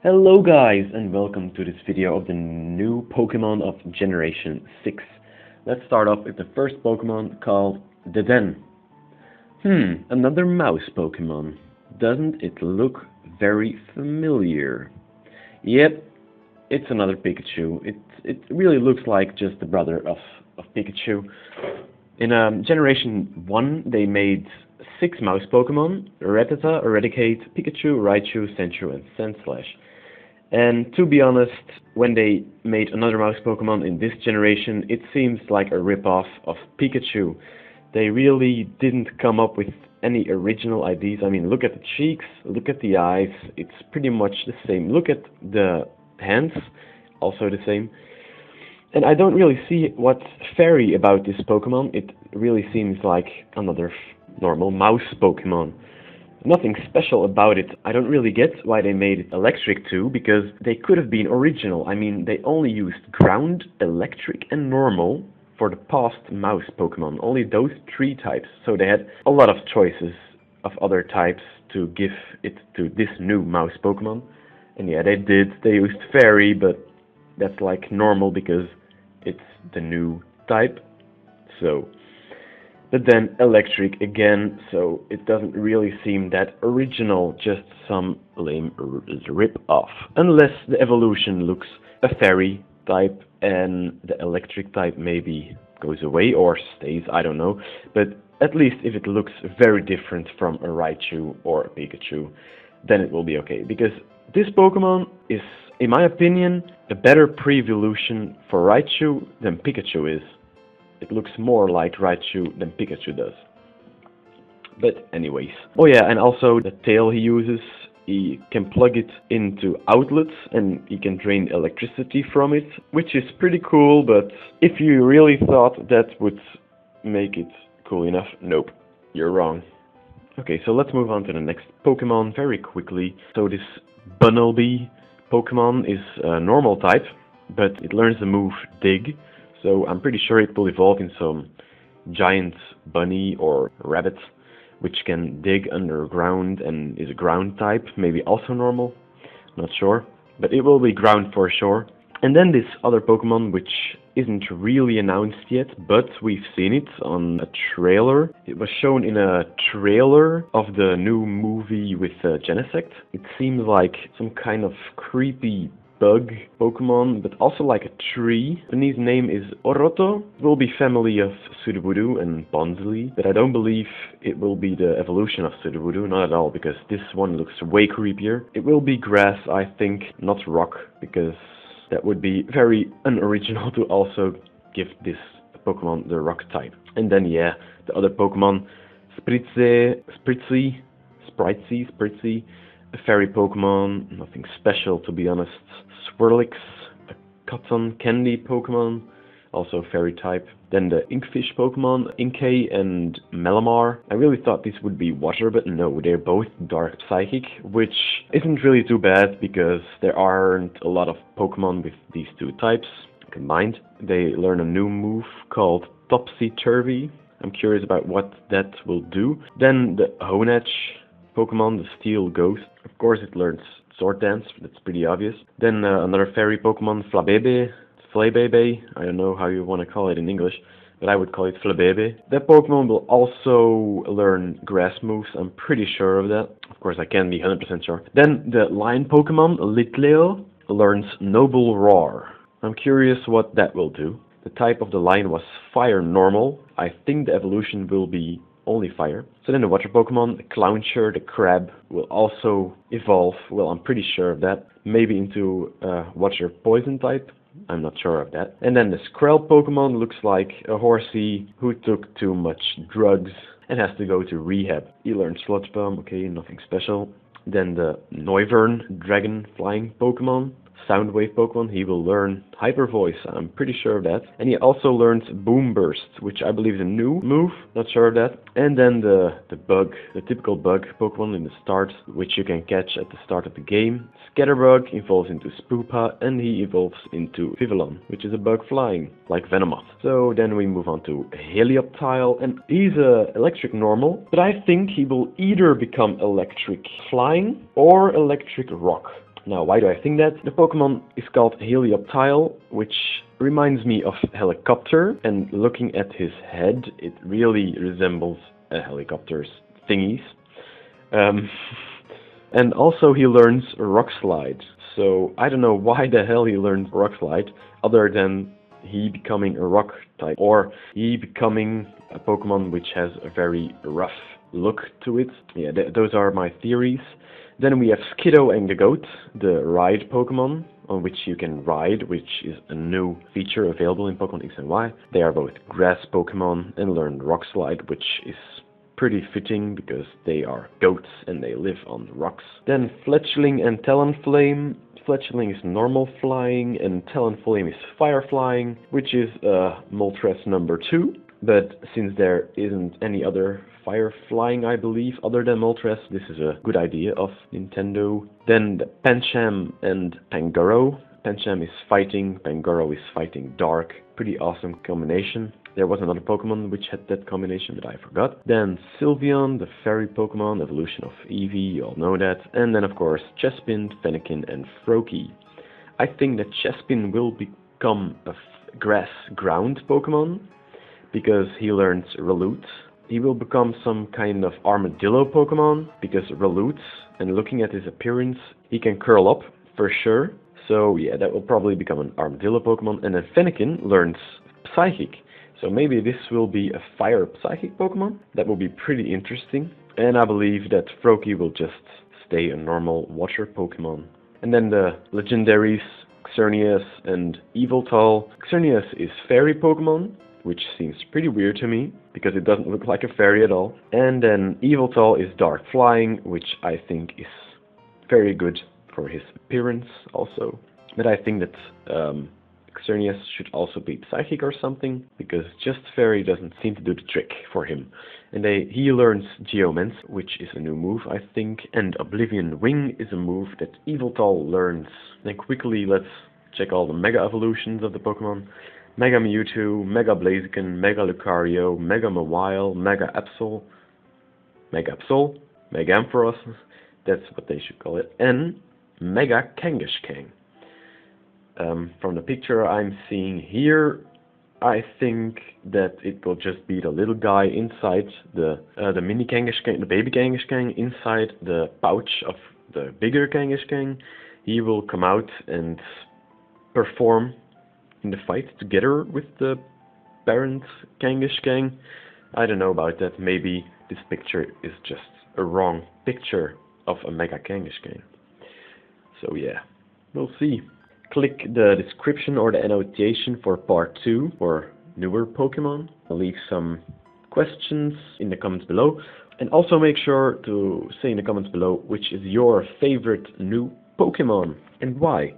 Hello guys, and welcome to this video of the new Pokemon of Generation 6. Let's start off with the first Pokemon called Dedenne. Another mouse Pokemon. Doesn't it look very familiar? Yep, it's another Pikachu. It really looks like just the brother of Pikachu. In Generation 1 they made 6 mouse Pokemon: Rattata, Eradicate, Pikachu, Raichu, Sandshrew, and Sandslash. And to be honest, when they made another mouse Pokemon in this generation, it seems like a rip-off of Pikachu. They really didn't come up with any original ideas. I mean, look at the cheeks, look at the eyes, it's pretty much the same. Look at the hands, also the same. And I don't really see what's fairy about this Pokemon. It really seems like another normal mouse Pokemon. Nothing special about it. I don't really get why they made it electric too, because they could have been original. I mean, they only used ground, electric, and normal for the past mouse Pokemon. Only those 3 types. So they had a lot of choices of other types to give it to this new mouse Pokemon. And yeah, they did. They used fairy, but that's like normal because it's the new type. So, but then electric again, so it doesn't really seem that original, just some lame rip-off. Unless the evolution looks a fairy type and the electric type maybe goes away or stays, I don't know. But at least if it looks very different from a Raichu or a Pikachu, then it will be okay. Because this Pokemon is, in my opinion, a better pre-evolution for Raichu than Pikachu is. It looks more like Raichu than Pikachu does. But anyways. Oh yeah, and also the tail he uses, he can plug it into outlets and he can drain electricity from it, which is pretty cool, but if you really thought that would make it cool enough, nope, you're wrong. Okay, so let's move on to the next Pokemon very quickly. So this Bunnelby Pokemon is a normal type, but it learns the move Dig. So I'm pretty sure it will evolve in some giant bunny or rabbit, which can dig underground and is a ground type, maybe also normal, not sure, but it will be ground for sure. And then this other Pokemon, which isn't really announced yet, but we've seen it on a trailer. It was shown in a trailer of the new movie with Genesect. It seems like some kind of creepy bug Pokemon, but also like a tree. Beneath name is Oorotto. It will be family of Sudowoodo and Bonsly, but I don't believe it will be the evolution of Sudowoodo, not at all, because this one looks way creepier. It will be grass, I think, not rock, because that would be very unoriginal to also give this Pokemon the rock type. And then yeah, the other Pokemon, Spritzee, a fairy Pokemon, nothing special to be honest. Swirlix, a cotton candy Pokemon, also fairy type. Then the Inkfish Pokemon, Inkay and Malamar. I really thought these would be water, but no, they're both dark psychic, which isn't really too bad because there aren't a lot of Pokemon with these 2 types combined. They learn a new move called Topsy-Turvy. I'm curious about what that will do. Then the Honedge Pokemon, the Steel Ghost. Of course it learns Sword Dance, that's pretty obvious. Then another fairy Pokemon, Flabébé, I don't know how you want to call it in English, but I would call it Flabébé. That Pokemon will also learn grass moves, I'm pretty sure of that. Of course I can't be 100% sure. Then the lion Pokemon, Litleo, learns Noble Roar. I'm curious what that will do. The type of the lion was fire normal. I think the evolution will be only fire. So then the water Pokemon, the Clauncher, the crab, will also evolve, well I'm pretty sure of that, maybe into water poison type, I'm not sure of that. And then the Skrelp Pokemon looks like a horsey who took too much drugs and has to go to rehab. He learned Sludge Bomb, okay, nothing special. Then the Noivern dragon flying Pokemon, Soundwave Pokemon, he will learn Hyper Voice, I'm pretty sure of that. And he also learns Boom Burst, which I believe is a new move, not sure of that. And then the bug, the typical bug Pokemon in the start, which you can catch at the start of the game. Scatterbug evolves into Spoopa, and he evolves into Vivillon, which is a bug flying, like Venomoth. So then we move on to Helioptile, and he's a electric normal, but I think he will either become electric flying or electric rock. Now, why do I think that? The Pokemon is called Helioptile, which reminds me of helicopter, and looking at his head, it really resembles a helicopter's thingies. And also he learns Rock Slide, so I don't know why the hell he learned Rock Slide, other than he becoming a rock type, or he becoming a Pokemon which has a very rough look to it. Yeah, those are my theories. Then we have Skiddo and Goat, the ride Pokemon, on which you can ride, which is a new feature available in Pokemon X and Y. They are both grass Pokemon and learn Rock Slide, which is pretty fitting because they are goats and they live on rocks. Then Fletchling and Talonflame. Fletchling is normal flying and Talonflame is fire flying, which is Moltres number 2. But since there isn't any other fire flying, I believe, other than Moltres, this is a good idea of Nintendo. Then the Pancham and Pangoro. Pancham is fighting, Pangoro is fighting dark. Pretty awesome combination. There was another Pokemon which had that combination, but I forgot. Then Sylveon, the fairy Pokemon, evolution of Eevee, you all know that. And then of course Chespin, Fennekin and Froakie. I think that Chespin will become a grass ground Pokemon, because he learns Raloot. He will become some kind of armadillo Pokemon, because Raloot, and looking at his appearance, he can curl up for sure. So yeah, that will probably become an armadillo Pokemon. And then Fennekin learns Psychic. So maybe this will be a fire Psychic Pokemon. That will be pretty interesting. And I believe that Froakie will just stay a normal water Pokemon. And then the legendaries, Xerneas and Yveltal. Xerneas is fairy Pokemon, which seems pretty weird to me, because it doesn't look like a fairy at all. And then Yveltal is dark flying, which I think is very good for his appearance also. But I think that Xerneas should also be Psychic or something, because just Fairy doesn't seem to do the trick for him. And he learns Geomancy, which is a new move, I think, and Oblivion Wing is a move that Yveltal learns. Then quickly, let's check all the Mega Evolutions of the Pokemon. Mega Mewtwo, Mega Blaziken, Mega Lucario, Mega Mawile, Mega Absol, Mega Ampharos, that's what they should call it, and Mega Kangaskhan. From the picture I'm seeing here, I think that it will just be the little guy inside the mini Kangaskhan, the baby Kangaskhan, inside the pouch of the bigger Kangaskhan. He will come out and perform in the fight together with the parent Kangaskhan. I don't know about that. Maybe this picture is just a wrong picture of a Mega Kangaskhan. So yeah, we'll see. Click the description or the annotation for part 2 for newer Pokemon. I'll leave some questions in the comments below. And also make sure to say in the comments below which is your favorite new Pokemon and why.